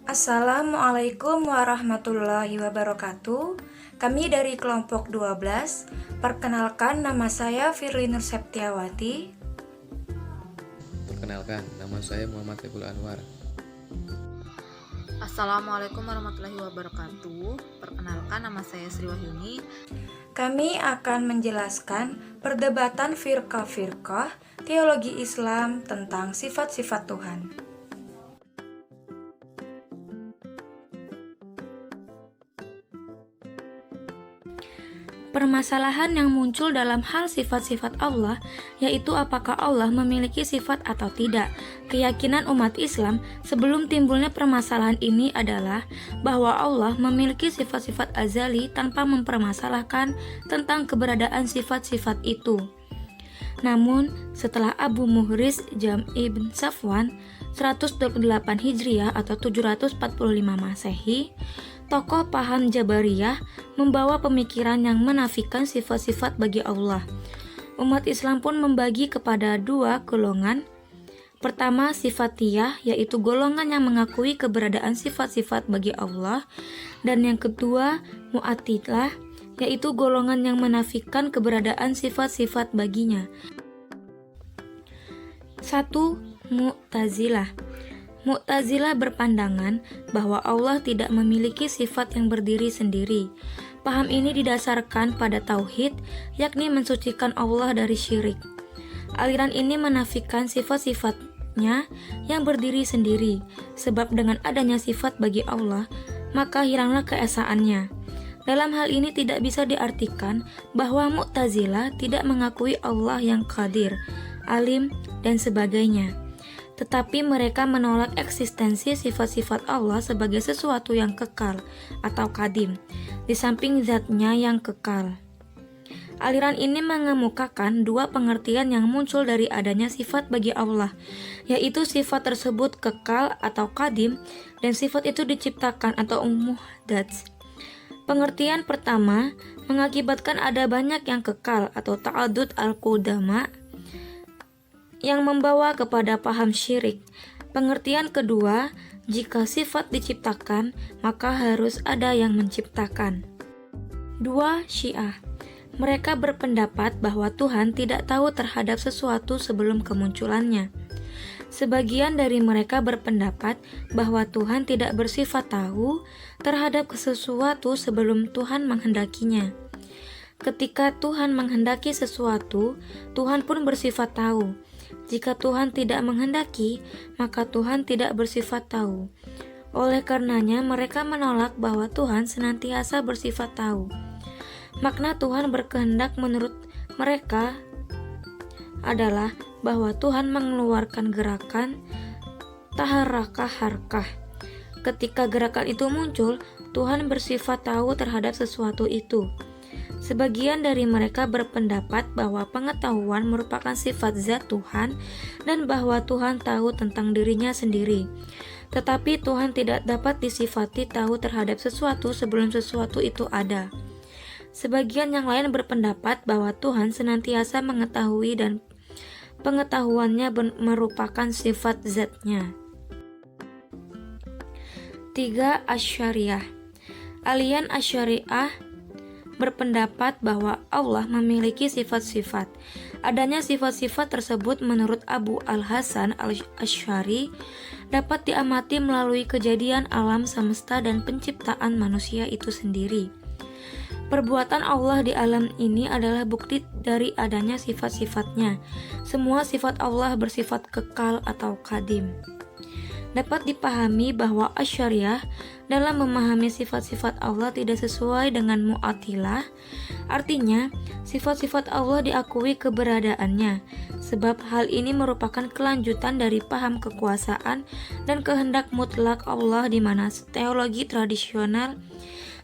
Assalamualaikum warahmatullahi wabarakatuh. Kami dari kelompok 12. Perkenalkan, nama saya Firly Nur Septiawati. Perkenalkan, nama saya Muhammad Saiful Anwar. Assalamualaikum warahmatullahi wabarakatuh. Perkenalkan, nama saya Sri Wahyuni. Kami akan menjelaskan perdebatan firqah-firqah teologi Islam tentang sifat-sifat Tuhan. Permasalahan yang muncul dalam hal sifat-sifat Allah, yaitu apakah Allah memiliki sifat atau tidak. Keyakinan umat Islam sebelum timbulnya permasalahan ini adalah bahwa Allah memiliki sifat-sifat azali tanpa mempermasalahkan tentang keberadaan sifat-sifat itu. Namun, setelah Abu Muhriz Jam' ibn Safwan 128 Hijriah atau 745 Masehi, tokoh paham Jabariyah membawa pemikiran yang menafikan sifat-sifat bagi Allah. Umat Islam pun membagi kepada dua golongan. Pertama, sifatiyah, yaitu golongan yang mengakui keberadaan sifat-sifat bagi Allah. Dan yang kedua, mu'attilah, yaitu golongan yang menafikan keberadaan sifat-sifat baginya. 1. Mu'tazilah. Mu'tazilah berpandangan bahwa Allah tidak memiliki sifat yang berdiri sendiri. Paham ini didasarkan pada tauhid, yakni mensucikan Allah dari syirik. Aliran ini menafikan sifat-sifatnya yang berdiri sendiri, sebab dengan adanya sifat bagi Allah, maka hilanglah keesaannya. Dalam hal ini tidak bisa diartikan bahwa Mu'tazilah tidak mengakui Allah yang qadir, alim, dan sebagainya. Tetapi mereka menolak eksistensi sifat-sifat Allah sebagai sesuatu yang kekal atau qadim, di samping zatnya yang kekal. Aliran ini mengemukakan dua pengertian yang muncul dari adanya sifat bagi Allah, yaitu sifat tersebut kekal atau qadim, dan sifat itu diciptakan atau muhdats. Pengertian pertama mengakibatkan ada banyak yang kekal atau ta'adud al-qudama, yang membawa kepada paham syirik. Pengertian kedua, jika sifat diciptakan, maka harus ada yang menciptakan. 2. Syiah. Mereka berpendapat bahwa Tuhan tidak tahu terhadap sesuatu sebelum kemunculannya. Sebagian dari mereka berpendapat bahwa Tuhan tidak bersifat tahu terhadap sesuatu sebelum Tuhan menghendakinya. Ketika Tuhan menghendaki sesuatu, Tuhan pun bersifat tahu. Jika Tuhan tidak menghendaki, maka Tuhan tidak bersifat tahu. Oleh karenanya, mereka menolak bahwa Tuhan senantiasa bersifat tahu. Makna Tuhan berkehendak menurut mereka adalah bahwa Tuhan mengeluarkan gerakan taharakah harkah. Ketika gerakan itu muncul, Tuhan bersifat tahu terhadap sesuatu itu. Sebagian dari mereka berpendapat bahwa pengetahuan merupakan sifat zat Tuhan dan bahwa Tuhan tahu tentang dirinya sendiri. Tetapi Tuhan tidak dapat disifati tahu terhadap sesuatu sebelum sesuatu itu ada. Sebagian yang lain berpendapat bahwa Tuhan senantiasa mengetahui dan pengetahuannya merupakan sifat zatnya. 3. Asy'ariyah. Aliran Asy'ariyah berpendapat bahwa Allah memiliki sifat-sifat. Adanya sifat-sifat tersebut menurut Abu Al-Hasan Al-Asy'ari dapat diamati melalui kejadian alam semesta dan penciptaan manusia itu sendiri. Perbuatan Allah di alam ini adalah bukti dari adanya sifat-sifatnya. Semua sifat Allah bersifat kekal atau qadim. Dapat dipahami bahwa Asy'ariyah dalam memahami sifat-sifat Allah tidak sesuai dengan Mu'attilah. Artinya, sifat-sifat Allah diakui keberadaannya, sebab hal ini merupakan kelanjutan dari paham kekuasaan dan kehendak mutlak Allah, di mana teologi tradisional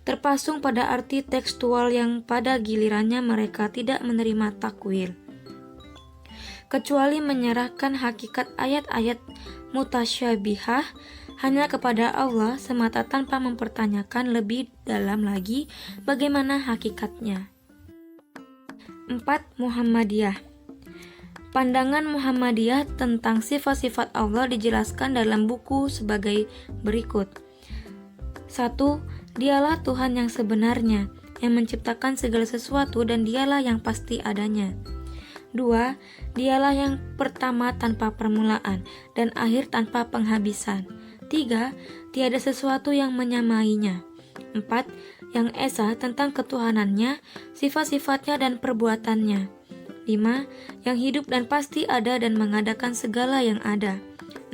terpasung pada arti tekstual yang pada gilirannya mereka tidak menerima takwil, kecuali menyerahkan hakikat ayat-ayat mutasyabihah hanya kepada Allah semata tanpa mempertanyakan lebih dalam lagi bagaimana hakikatnya. 4. Muhammadiyah. Pandangan Muhammadiyah tentang sifat-sifat Allah dijelaskan dalam buku sebagai berikut. 1. Dialah Tuhan yang sebenarnya, yang menciptakan segala sesuatu dan dialah yang pasti adanya. 2. Dialah yang pertama tanpa permulaan dan akhir tanpa penghabisan. 3. Tiada sesuatu yang menyamainya. 4. Yang esa tentang ketuhanannya, sifat-sifatnya dan perbuatannya. 5. Yang hidup dan pasti ada dan mengadakan segala yang ada.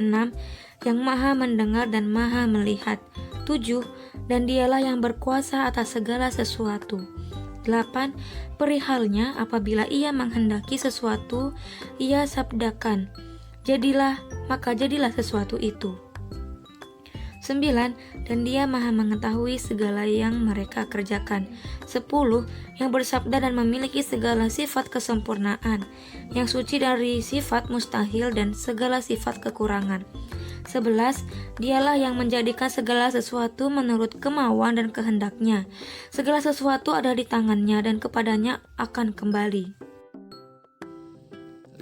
6. Yang maha mendengar dan maha melihat. 7. Dan dialah yang berkuasa atas segala sesuatu. 8. Perihalnya apabila ia menghendaki sesuatu, ia sabdakan, jadilah, maka jadilah sesuatu itu. 9. Dan dia maha mengetahui segala yang mereka kerjakan. 10. Yang bersabda dan memiliki segala sifat kesempurnaan, yang suci dari sifat mustahil dan segala sifat kekurangan. 11. Dialah yang menjadikan segala sesuatu menurut kemauan dan kehendaknya. Segala sesuatu ada di tangannya dan kepadanya akan kembali. 5.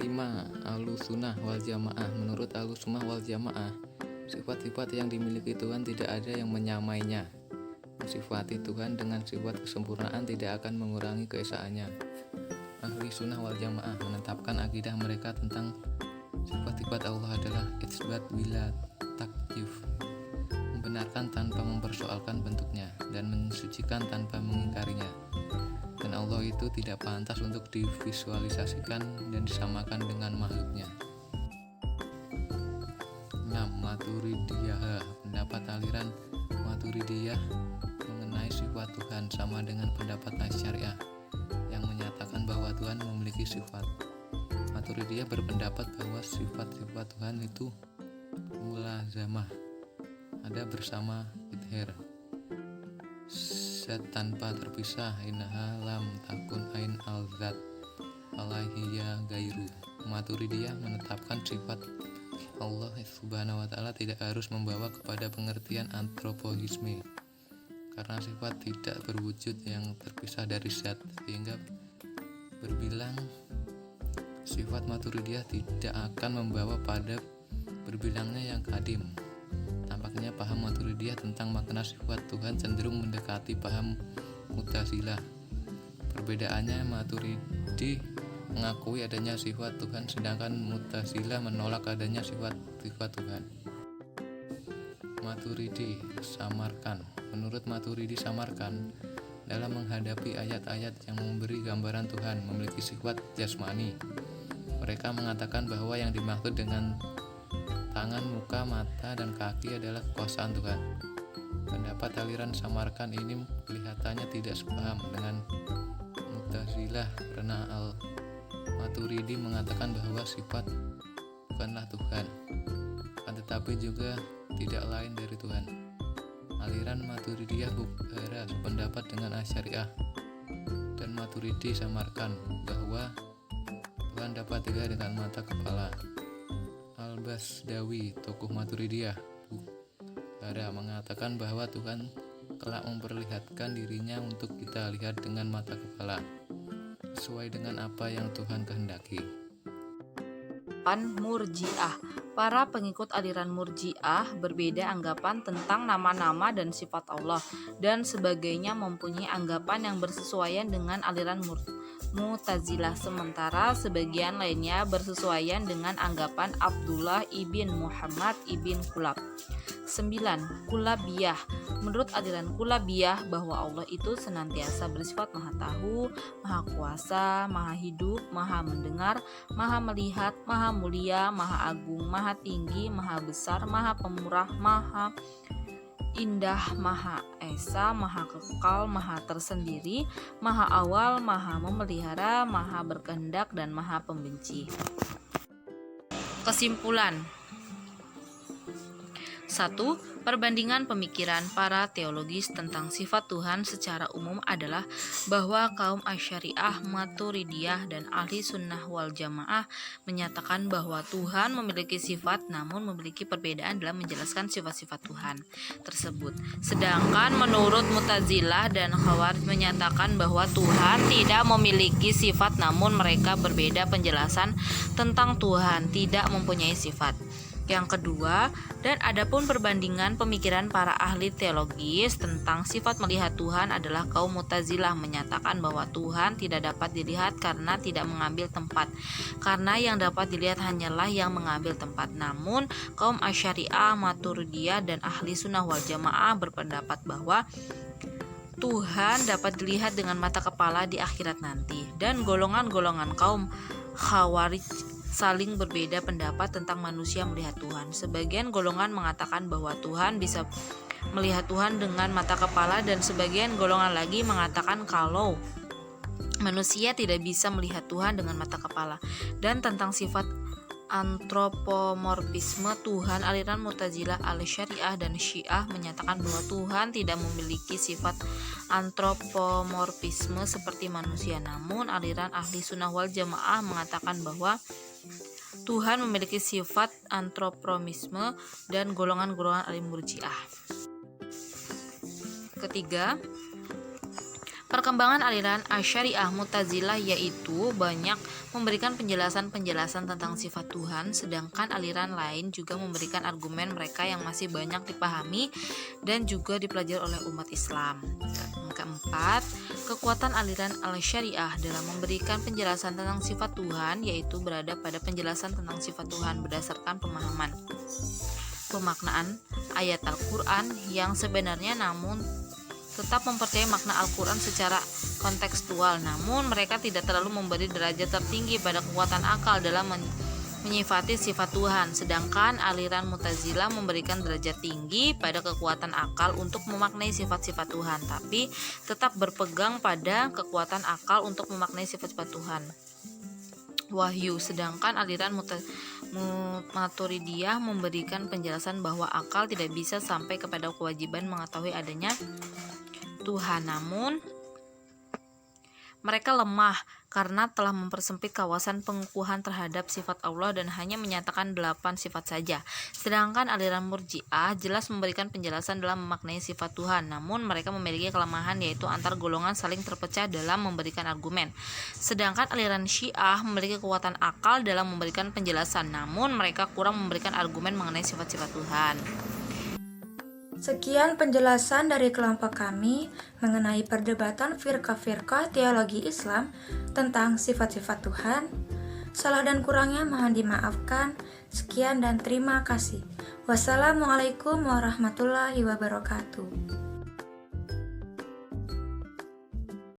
Ahlussunnah wal jamaah. Menurut Ahlussunnah wal jamaah, sifat-sifat yang dimiliki Tuhan tidak ada yang menyamainya. Mensifati Tuhan dengan sifat kesempurnaan tidak akan mengurangi keesaannya. Ahli sunnah wal jamaah menetapkan akidah mereka tentang sifat-sifat Allah adalah itsbat bila takyif, membenarkan tanpa mempersoalkan bentuknya dan mensucikan tanpa mengingkarinya. Dan Allah itu tidak pantas untuk divisualisasikan dan disamakan dengan makhluknya. 6. Maturidiyah. Pendapat aliran Maturidiyah mengenai sifat Tuhan sama dengan pendapat Asy'ariyah yang menyatakan bahwa Tuhan memiliki sifat. Maturidiyah berpendapat bahwa sifat-sifat Tuhan itu mulazamah, ada bersama idhar, zat tanpa terpisah, innaha lam takun ain al-zat alaihiya gairu. Maturidiyah menetapkan sifat Allah subhanahu wa ta'ala tidak harus membawa kepada pengertian antropoisme, karena sifat tidak berwujud yang terpisah dari zat, sehingga berbilang sifat Maturidiyah tidak akan membawa pada berbilangnya yang kadim. Tampaknya paham Maturidiyah tentang makna sifat Tuhan cenderung mendekati paham Mu'tazilah. Perbedaannya, Maturidi mengakui adanya sifat Tuhan, sedangkan Mu'tazilah menolak adanya sifat-sifat Tuhan. Maturidi Samarkan. Menurut Maturidi Samarkan, dalam menghadapi ayat-ayat yang memberi gambaran Tuhan memiliki sifat jasmani, mereka mengatakan bahwa yang dimaksud dengan tangan, muka, mata, dan kaki adalah kekuasaan Tuhan. Pendapat aliran Samarkan ini kelihatannya tidak sepaham dengan Mu'tazilah, karena Maturidi mengatakan bahwa sifat bukanlah Tuhan, akan tetapi juga tidak lain dari Tuhan. Aliran Maturidiyah Bukhara sependapat dengan Asy'ariyah dan Maturidi Samarkan bahwa Tuhan dapat dilihat dengan mata kepala. Al-Basdawi, tokoh Maturidiyah Bukhara, mengatakan bahwa Tuhan kelak memperlihatkan dirinya untuk kita lihat dengan mata kepala, sesuai dengan apa yang Tuhan kehendaki. Murji'ah. Para pengikut aliran Murji'ah berbeda anggapan tentang nama-nama dan sifat Allah dan sebagainya, mempunyai anggapan yang bersesuaian dengan aliran Mu'tazilah, sementara sebagian lainnya bersesuaian dengan anggapan Abdullah ibn Muhammad ibn Kulab. 9. Kulabiyah. Menurut aliran Kulabiyah bahwa Allah itu senantiasa bersifat maha tahu, maha kuasa, maha hidup, maha mendengar, maha melihat, maha mulia, maha agung, maha tinggi, maha besar, maha pemurah, maha indah, maha esa, maha kekal, maha tersendiri, maha awal, maha memelihara, maha berkehendak, dan maha pembenci. Kesimpulan. 1. Perbandingan pemikiran para teologis tentang sifat Tuhan secara umum adalah bahwa kaum Asy'ariyah, Maturidiyah, dan Ahli Sunnah wal Jamaah menyatakan bahwa Tuhan memiliki sifat namun memiliki perbedaan dalam menjelaskan sifat-sifat Tuhan tersebut. Sedangkan menurut Mu'tazilah dan Khawarij menyatakan bahwa Tuhan tidak memiliki sifat namun mereka berbeda penjelasan tentang Tuhan tidak mempunyai sifat. Yang kedua, dan adapun perbandingan pemikiran para ahli teologis tentang sifat melihat Tuhan adalah kaum Mu'tazilah menyatakan bahwa Tuhan tidak dapat dilihat karena tidak mengambil tempat, karena yang dapat dilihat hanyalah yang mengambil tempat. Namun, kaum Asy'ariyah, Maturidiyah, dan ahli sunnah wal jamaah berpendapat bahwa Tuhan dapat dilihat dengan mata kepala di akhirat nanti. Dan golongan-golongan kaum Khawarij saling berbeda pendapat tentang manusia melihat Tuhan. Sebagian golongan mengatakan bahwa Tuhan bisa melihat Tuhan dengan mata kepala, dan sebagian golongan lagi mengatakan kalau manusia tidak bisa melihat Tuhan dengan mata kepala. Dan tentang sifat antropomorfisme Tuhan, aliran Mu'tazilah, Al-Syariah, dan Syiah menyatakan bahwa Tuhan tidak memiliki sifat antropomorfisme seperti manusia. Namun aliran ahli sunnah wal jamaah mengatakan bahwa Tuhan memiliki sifat antropomorfisme, dan golongan-golongan al-Murji'ah. Ketiga, perkembangan aliran Asy'ariyah Mu'tazilah yaitu banyak memberikan penjelasan-penjelasan tentang sifat Tuhan, sedangkan aliran lain juga memberikan argumen mereka yang masih banyak dipahami dan juga dipelajari oleh umat Islam. Keempat, kekuatan aliran Al-Syariah dalam memberikan penjelasan tentang sifat Tuhan yaitu berada pada penjelasan tentang sifat Tuhan berdasarkan pemahaman pemaknaan ayat Al-Quran yang sebenarnya, namun tetap mempercayai makna Al-Quran secara kontekstual. Namun mereka tidak terlalu memberi derajat tertinggi pada kekuatan akal dalam menyifati sifat Tuhan, sedangkan aliran Mu'tazilah memberikan derajat tinggi pada kekuatan akal untuk memaknai sifat-sifat Tuhan, tapi tetap berpegang pada kekuatan akal untuk memaknai sifat-sifat Tuhan. Wahyu, sedangkan aliran Maturidiyah memberikan penjelasan bahwa akal tidak bisa sampai kepada kewajiban mengetahui adanya Tuhan, namun mereka lemah karena telah mempersempit kawasan pengukuhan terhadap sifat Allah dan hanya menyatakan 8 sifat saja. Sedangkan aliran Murji'ah jelas memberikan penjelasan dalam memaknai sifat Tuhan, namun mereka memiliki kelemahan yaitu antar golongan saling terpecah dalam memberikan argumen. Sedangkan aliran Syiah memiliki kekuatan akal dalam memberikan penjelasan, namun mereka kurang memberikan argumen mengenai sifat-sifat Tuhan. Sekian penjelasan dari kelompok kami mengenai perdebatan firqah-firqah teologi Islam tentang sifat-sifat Tuhan. Salah dan kurangnya mohon dimaafkan. Sekian dan terima kasih. Wassalamualaikum warahmatullahi wabarakatuh.